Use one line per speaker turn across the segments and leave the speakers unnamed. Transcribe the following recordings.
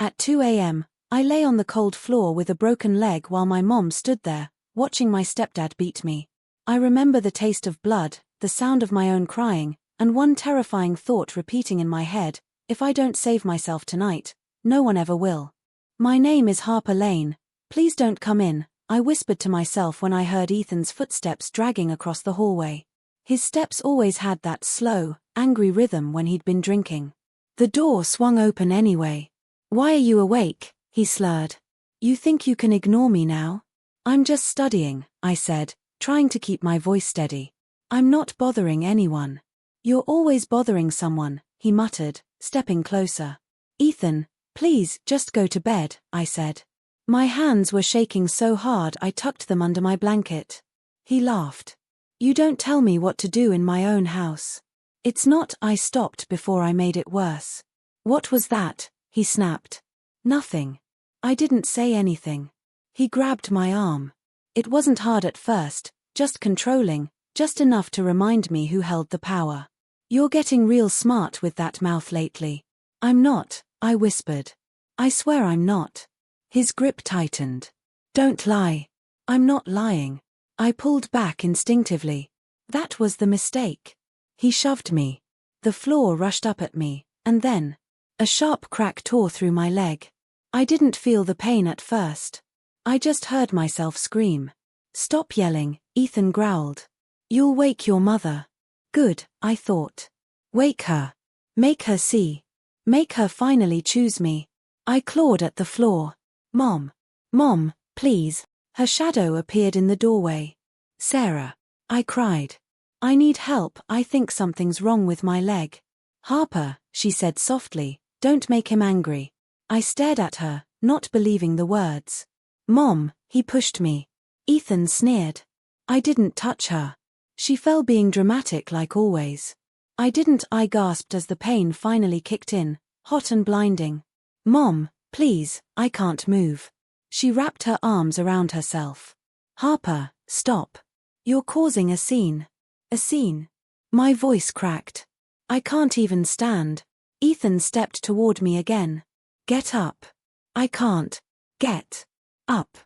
At 2 a.m., I lay on the cold floor with a broken leg while my mom stood there, watching my stepdad beat me. I remember the taste of blood, the sound of my own crying, and one terrifying thought repeating in my head: if I don't save myself tonight, no one ever will. My name is Harper Lane. Please don't come in, I whispered to myself when I heard Ethan's footsteps dragging across the hallway. His steps always had that slow, angry rhythm when he'd been drinking. The door swung open anyway. "Why are you awake?" he slurred. "You think you can ignore me now?" "I'm just studying," I said, trying to keep my voice steady. "I'm not bothering anyone." "You're always bothering someone," he muttered, stepping closer. "Ethan, please, just go to bed," I said. My hands were shaking so hard I tucked them under my blanket. He laughed. "You don't tell me what to do in my own house." "It's not," I stopped before I made it worse. "What was that?" he snapped. "Nothing." I didn't say anything. He grabbed my arm. It wasn't hard at first, just controlling, just enough to remind me who held the power. "You're getting real smart with that mouth lately." "I'm not," I whispered. "I swear I'm not." His grip tightened. "Don't lie." "I'm not lying." I pulled back instinctively. That was the mistake. He shoved me. The floor rushed up at me, and then a sharp crack tore through my leg. I didn't feel the pain at first. I just heard myself scream. "Stop yelling," Ethan growled. "You'll wake your mother." Good, I thought. Wake her. Make her see. Make her finally choose me. I clawed at the floor. "Mom. Mom, please." Her shadow appeared in the doorway. "Sarah." I cried. "I need help, I think something's wrong with my leg." "Harper," she said softly, "don't make him angry." I stared at her, not believing the words. "Mom," he pushed me. Ethan sneered. I didn't touch her. She fell, being dramatic like always. I didn't, I gasped as the pain finally kicked in, hot and blinding. "Mom, please, I can't move." She wrapped her arms around herself. "Harper, stop. You're causing a scene." "A scene?" My voice cracked. "I can't even stand." Ethan stepped toward me again. "Get up." "I can't." "Get up."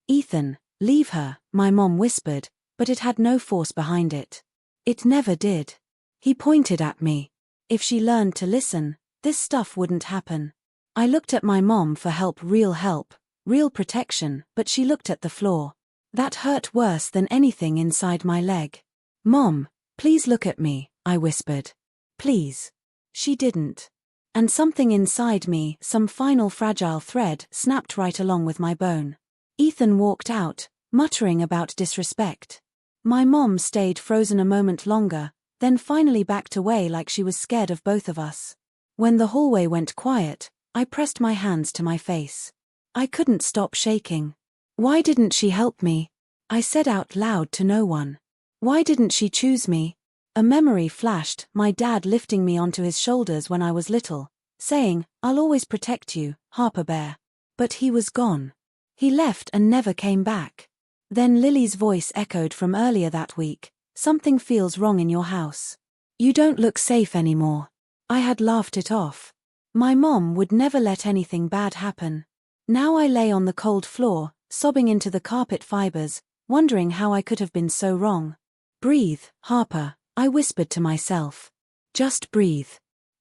"Ethan, leave her," my mom whispered, but it had no force behind it. It never did. He pointed at me. If she learned to listen, this stuff wouldn't happen. I looked at my mom for help, real protection, but she looked at the floor. That hurt worse than anything inside my leg. "Mom, please look at me," I whispered. "Please." She didn't. And something inside me, some final fragile thread, snapped right along with my bone. Ethan walked out, muttering about disrespect. My mom stayed frozen a moment longer, then finally backed away like she was scared of both of us. When the hallway went quiet, I pressed my hands to my face. I couldn't stop shaking. "Why didn't she help me?" I said out loud to no one. "Why didn't she choose me?" A memory flashed, my dad lifting me onto his shoulders when I was little, saying, "I'll always protect you, Harper Bear." But he was gone. He left and never came back. Then Lily's voice echoed from earlier that week. "Something feels wrong in your house. You don't look safe anymore." I had laughed it off. My mom would never let anything bad happen. Now I lay on the cold floor, sobbing into the carpet fibers, wondering how I could have been so wrong. "Breathe, Harper," I whispered to myself. "Just breathe."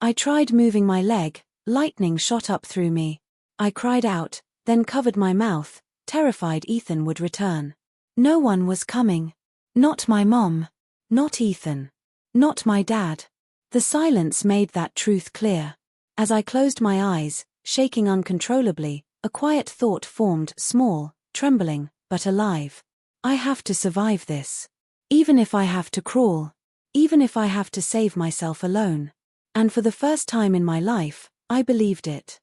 I tried moving my leg, lightning shot up through me. I cried out, then covered my mouth, terrified Ethan would return. No one was coming. Not my mom. Not Ethan. Not my dad. The silence made that truth clear. As I closed my eyes, shaking uncontrollably, a quiet thought formed, small, trembling, but alive. I have to survive this. Even if I have to crawl. Even if I have to save myself alone. And for the first time in my life, I believed it.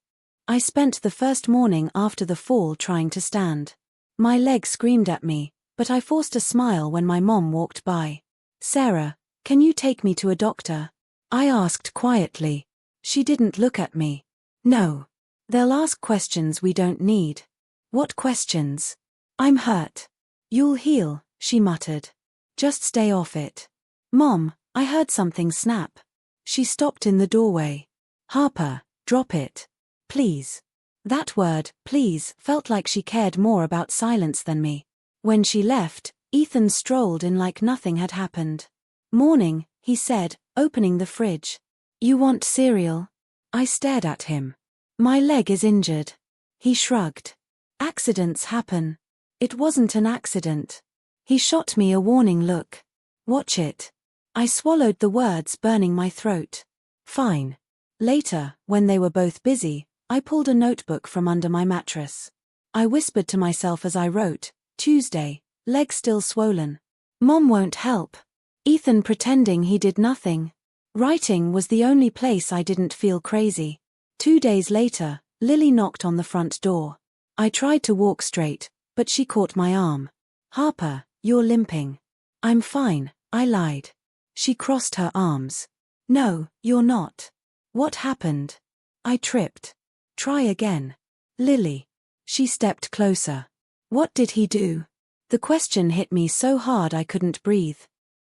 I spent the first morning after the fall trying to stand. My leg screamed at me, but I forced a smile when my mom walked by. "Sarah, can you take me to a doctor?" I asked quietly. She didn't look at me. "No. They'll ask questions we don't need." "What questions?" "I'm hurt." "You'll heal," she muttered. "Just stay off it." "Mom," I heard something snap. She stopped in the doorway. "Harper, drop it. Please." That word, please, felt like she cared more about silence than me. When she left, Ethan strolled in like nothing had happened. Morning, he said, opening the fridge. You want cereal? I stared at him. My leg is injured. He shrugged. Accidents happen. It wasn't an accident. He shot me a warning look. Watch it. I swallowed the words burning my throat. Fine. Later, when they were both busy, I pulled a notebook from under my mattress. I whispered to myself as I wrote, Tuesday, leg still swollen. Mom won't help. Ethan pretending he did nothing. Writing was the only place I didn't feel crazy. 2 days later, Lily knocked on the front door. I tried to walk straight, but she caught my arm. Harper, you're limping. I'm fine, I lied. She crossed her arms. No, you're not. What happened? I tripped. Try again. Lily. She stepped closer. What did he do? The question hit me so hard I couldn't breathe.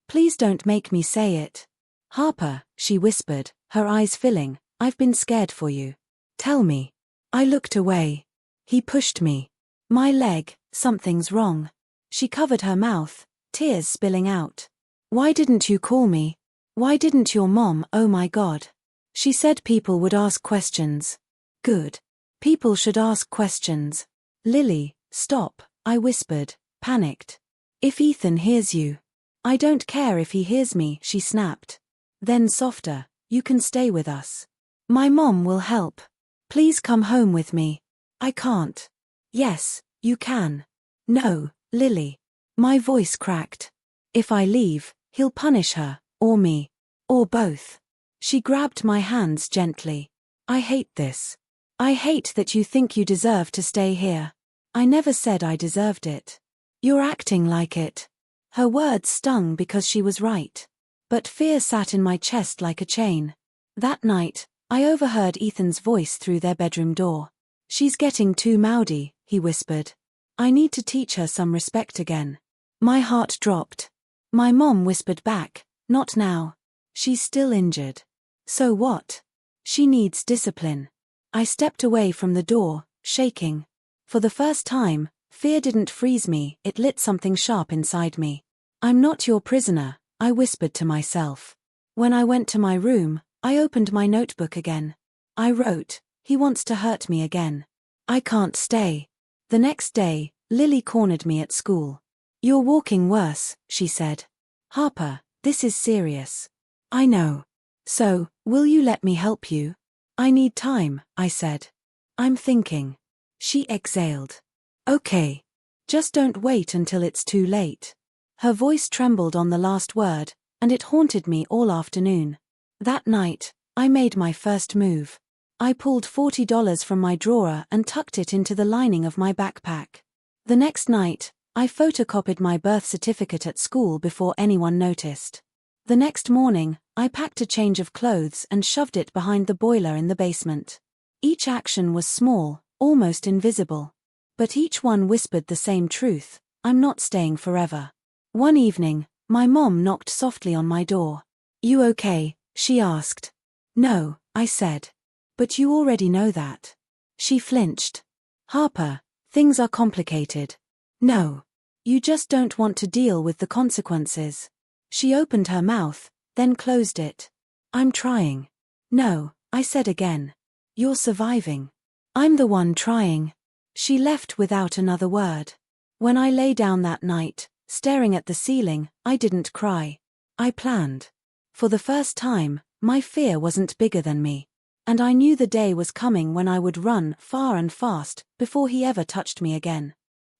Please don't make me say it. Harper, she whispered, her eyes filling, I've been scared for you. Tell me. I looked away. He pushed me. My leg, something's wrong. She covered her mouth, tears spilling out. Why didn't you call me? Why didn't your mom? Oh my God. She said people would ask questions. Good. People should ask questions. Lily, stop, I whispered, panicked. If Ethan hears you. I don't care if he hears me, she snapped. Then softer, you can stay with us. My mom will help. Please come home with me. I can't. Yes, you can. No, Lily. My voice cracked. If I leave, he'll punish her, or me. Or both. She grabbed my hands gently. I hate this. I hate that you think you deserve to stay here. I never said I deserved it. You're acting like it. Her words stung because she was right. But fear sat in my chest like a chain. That night, I overheard Ethan's voice through their bedroom door. She's getting too moody, he whispered. I need to teach her some respect again. My heart dropped. My mom whispered back, not now. She's still injured. So what? She needs discipline. I stepped away from the door, shaking. For the first time, fear didn't freeze me, it lit something sharp inside me. I'm not your prisoner, I whispered to myself. When I went to my room, I opened my notebook again. I wrote, he wants to hurt me again. I can't stay. The next day, Lily cornered me at school. You're walking worse, she said. Harper, this is serious. I know. So, will you let me help you? I need time, I said. I'm thinking. She exhaled. Okay. Just don't wait until it's too late. Her voice trembled on the last word, and it haunted me all afternoon. That night, I made my first move. I pulled $40 from my drawer and tucked it into the lining of my backpack. The next night, I photocopied my birth certificate at school before anyone noticed. The next morning, I packed a change of clothes and shoved it behind the boiler in the basement. Each action was small, almost invisible. But each one whispered the same truth, I'm not staying forever. One evening, my mom knocked softly on my door. You okay? She asked. No, I said. But you already know that. She flinched. Harper, things are complicated. No. You just don't want to deal with the consequences. She opened her mouth, then closed it. I'm trying. No, I said again. You're surviving. I'm the one trying. She left without another word. When I lay down that night, staring at the ceiling, I didn't cry. I planned. For the first time, my fear wasn't bigger than me. And I knew the day was coming when I would run far and fast before he ever touched me again.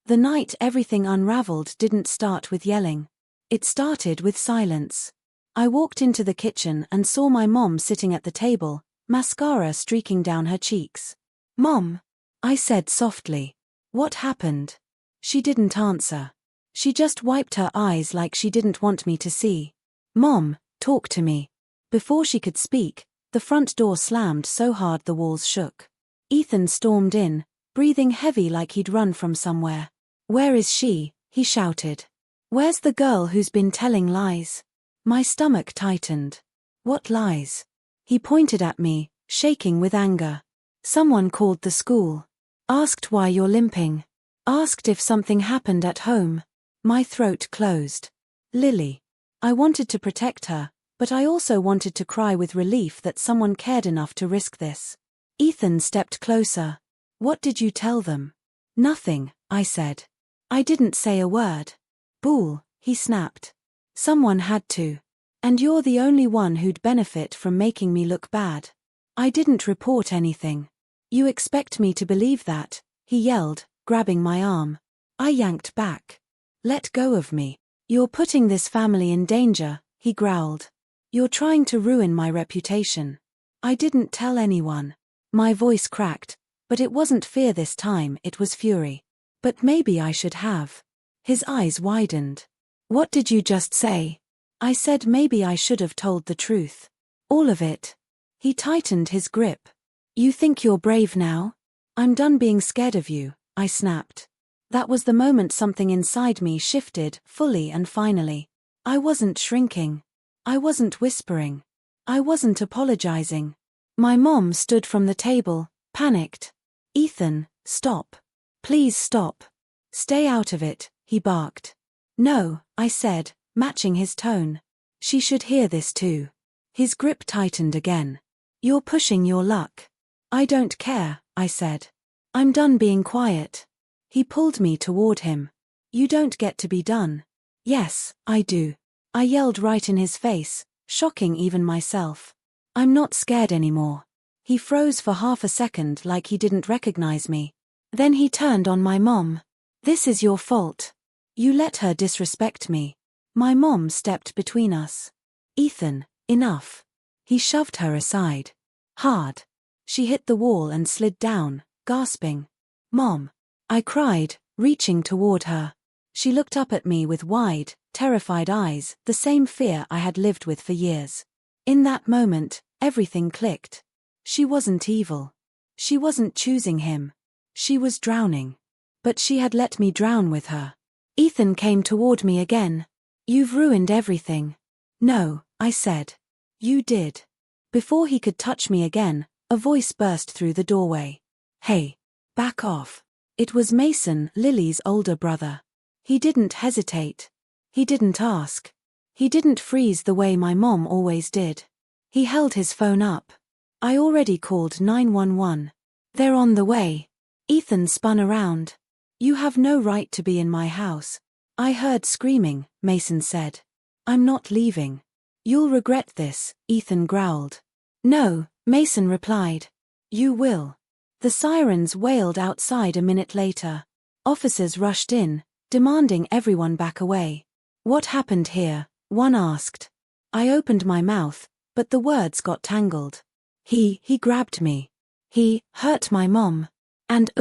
The night everything unraveled didn't start with yelling. It started with silence. I walked into the kitchen and saw my mom sitting at the table, mascara streaking down her cheeks. Mom, I said softly. What happened? She didn't answer. She just wiped her eyes like she didn't want me to see. Mom, talk to me. Before she could speak, the front door slammed so hard the walls shook. Ethan stormed in, breathing heavy like he'd run from somewhere. Where is she? He shouted. Where's the girl who's been telling lies? My stomach tightened. What lies? He pointed at me, shaking with anger. Someone called the school. Asked why you're limping. Asked if something happened at home. My throat closed. Lily. I wanted to protect her, but I also wanted to cry with relief that someone cared enough to risk this. Ethan stepped closer. What did you tell them? Nothing, I said. I didn't say a word. Bull, he snapped. Someone had to. And you're the only one who'd benefit from making me look bad. I didn't report anything. You expect me to believe that, he yelled, grabbing my arm. I yanked back. Let go of me. You're putting this family in danger, he growled. You're trying to ruin my reputation. I didn't tell anyone. My voice cracked, but it wasn't fear this time, it was fury. But maybe I should have. His eyes widened. What did you just say? I said maybe I should have told the truth. All of it. He tightened his grip. You think you're brave now? I'm done being scared of you, I snapped. That was the moment something inside me shifted, fully and finally. I wasn't shrinking. I wasn't whispering. I wasn't apologizing. My mom stood from the table, panicked. Ethan, stop. Please stop. Stay out of it, he barked. No, I said, matching his tone. She should hear this too. His grip tightened again. You're pushing your luck. I don't care, I said. I'm done being quiet. He pulled me toward him. You don't get to be done. Yes, I do. I yelled right in his face, shocking even myself. I'm not scared anymore. He froze for half a second like he didn't recognize me. Then he turned on my mom. This is your fault. You let her disrespect me. My mom stepped between us. Ethan, enough. He shoved her aside. Hard. She hit the wall and slid down, gasping. Mom. I cried, reaching toward her. She looked up at me with wide, terrified eyes, the same fear I had lived with for years. In that moment, everything clicked. She wasn't evil. She wasn't choosing him. She was drowning. But she had let me drown with her. Ethan came toward me again. You've ruined everything. No, I said. You did. Before he could touch me again, a voice burst through the doorway. Hey. Back off. It was Mason, Lily's older brother. He didn't hesitate. He didn't ask. He didn't freeze the way my mom always did. He held his phone up. I already called 911. They're on the way. Ethan spun around. You have no right to be in my house. I heard screaming, Mason said. I'm not leaving. You'll regret this, Ethan growled. No, Mason replied. You will. The sirens wailed outside a minute later. Officers rushed in, demanding everyone back away. What happened here? One asked. I opened my mouth, but the words got tangled. He grabbed me. He hurt my mom. And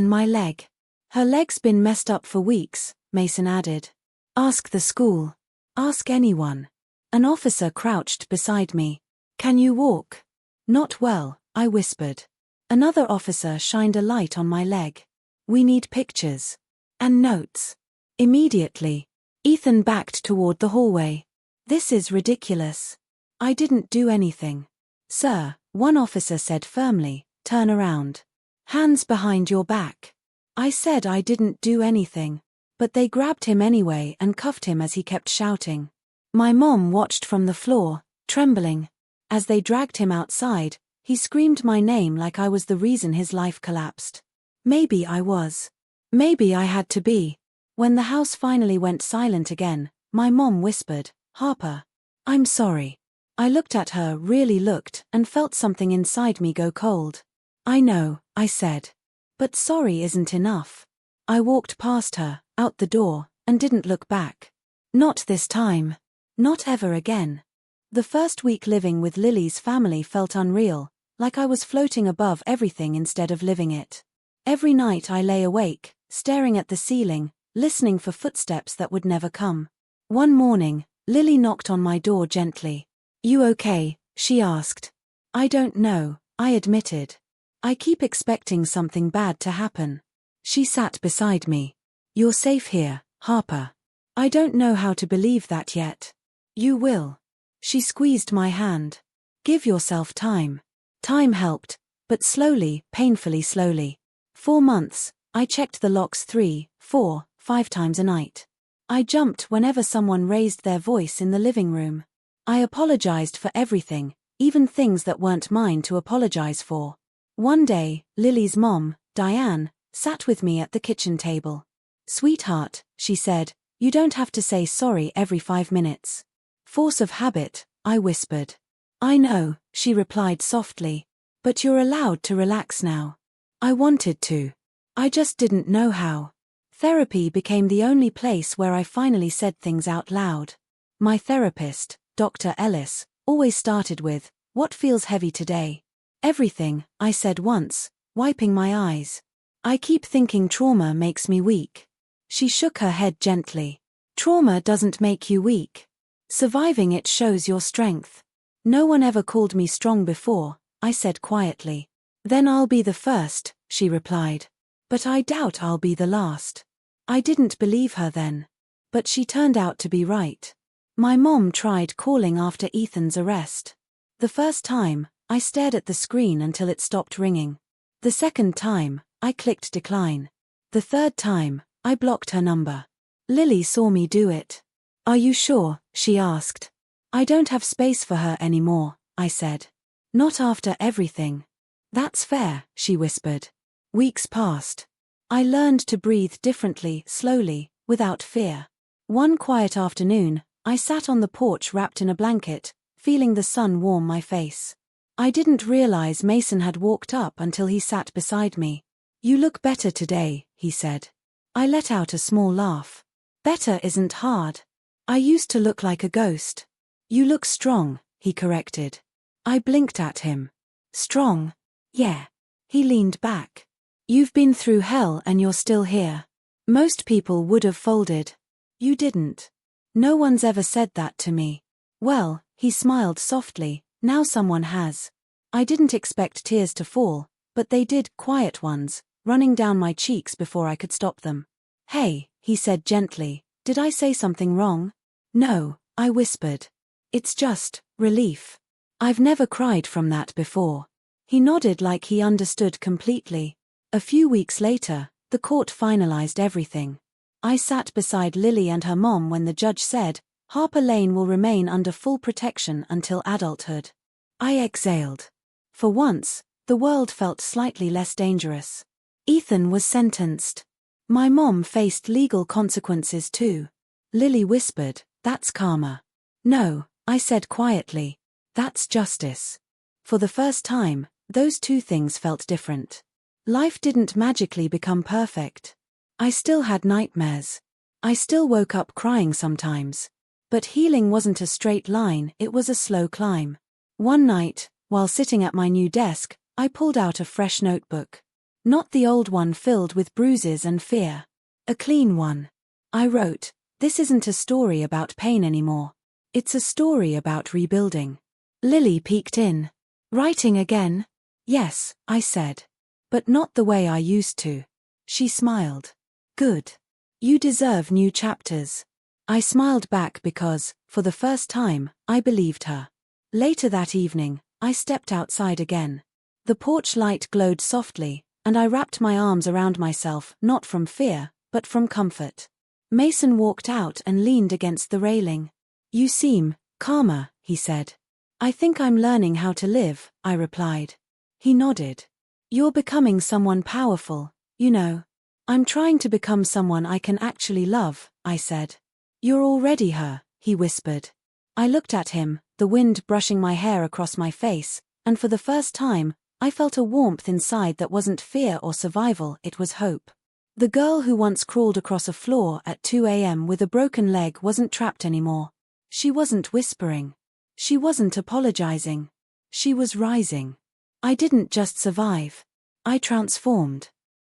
my leg. Her leg's been messed up for weeks, Mason added. Ask the school. Ask anyone. An officer crouched beside me. Can you walk? Not well, I whispered. Another officer shined a light on my leg. We need pictures. And notes. Immediately. Ethan backed toward the hallway. This is ridiculous. I didn't do anything. Sir, one officer said firmly, turn around. Hands behind your back. I said I didn't do anything. But they grabbed him anyway and cuffed him as he kept shouting. My mom watched from the floor, trembling. As they dragged him outside, he screamed my name like I was the reason his life collapsed. Maybe I was. Maybe I had to be. When the house finally went silent again, my mom whispered, Harper. I'm sorry. I looked at her, really looked, and felt something inside me go cold. I know, I said. But sorry isn't enough. I walked past her, out the door, and didn't look back. Not this time. Not ever again. The first week living with Lily's family felt unreal, like I was floating above everything instead of living it. Every night I lay awake, staring at the ceiling, listening for footsteps that would never come. One morning, Lily knocked on my door gently. You okay? She asked. I don't know, I admitted. I keep expecting something bad to happen. She sat beside me. You're safe here, Harper. I don't know how to believe that yet. You will. She squeezed my hand. Give yourself time. Time helped, but slowly, painfully slowly. 4 months, I checked the locks 3, 4, 5 times a night. I jumped whenever someone raised their voice in the living room. I apologized for everything, even things that weren't mine to apologize for. One day, Lily's mom, Diane, sat with me at the kitchen table. "Sweetheart," she said, "you don't have to say sorry every 5 minutes. Force of habit," I whispered. "I know," she replied softly. "But you're allowed to relax now." I wanted to. I just didn't know how. Therapy became the only place where I finally said things out loud. My therapist, Dr. Ellis, always started with, "What feels heavy today?" "Everything," I said once, wiping my eyes. "I keep thinking trauma makes me weak." She shook her head gently. "Trauma doesn't make you weak. Surviving it shows your strength." "No one ever called me strong before," I said quietly. "Then I'll be the first," she replied. "But I doubt I'll be the last." I didn't believe her then. But she turned out to be right. My mom tried calling after Ethan's arrest. The first time, I stared at the screen until it stopped ringing. The second time, I clicked decline. The third time, I blocked her number. Lily saw me do it. "Are you sure?" she asked. "I don't have space for her anymore," I said. "Not after everything." "That's fair," she whispered. Weeks passed. I learned to breathe differently, slowly, without fear. One quiet afternoon, I sat on the porch wrapped in a blanket, feeling the sun warm my face. I didn't realize Mason had walked up until he sat beside me. "You look better today," he said. I let out a small laugh. "Better isn't hard. I used to look like a ghost." "You look strong," he corrected. I blinked at him. "Strong? Yeah." He leaned back. "You've been through hell and you're still here. Most people would have folded. You didn't. No one's ever said that to me." "Well," he smiled softly, "now someone has." I didn't expect tears to fall, but they did, quiet ones, running down my cheeks before I could stop them. "Hey," he said gently, "did I say something wrong?" "No," I whispered. "It's just relief. I've never cried from that before." He nodded like he understood completely. A few weeks later, the court finalized everything. I sat beside Lily and her mom when the judge said, "Harper Lane will remain under full protection until adulthood." I exhaled. For once, the world felt slightly less dangerous. Ethan was sentenced. My mom faced legal consequences too. Lily whispered, "That's karma." "No," I said quietly. "That's justice." For the first time, those two things felt different. Life didn't magically become perfect. I still had nightmares. I still woke up crying sometimes. But healing wasn't a straight line, it was a slow climb. One night, while sitting at my new desk, I pulled out a fresh notebook. Not the old one filled with bruises and fear. A clean one. I wrote, "This isn't a story about pain anymore. It's a story about rebuilding." Lily peeked in. "Writing again?" "Yes," I said. "But not the way I used to." She smiled. "Good. You deserve new chapters." I smiled back because, for the first time, I believed her. Later that evening, I stepped outside again. The porch light glowed softly, and I wrapped my arms around myself, not from fear, but from comfort. Mason walked out and leaned against the railing. "You seem calmer," he said. "I think I'm learning how to live," I replied. He nodded. "You're becoming someone powerful, you know." "I'm trying to become someone I can actually love," I said. "You're already her," he whispered. I looked at him, the wind brushing my hair across my face, and for the first time, I felt a warmth inside that wasn't fear or survival, it was hope. The girl who once crawled across a floor at 2 a.m. with a broken leg wasn't trapped anymore. She wasn't whispering. She wasn't apologizing. She was rising. I didn't just survive. I transformed.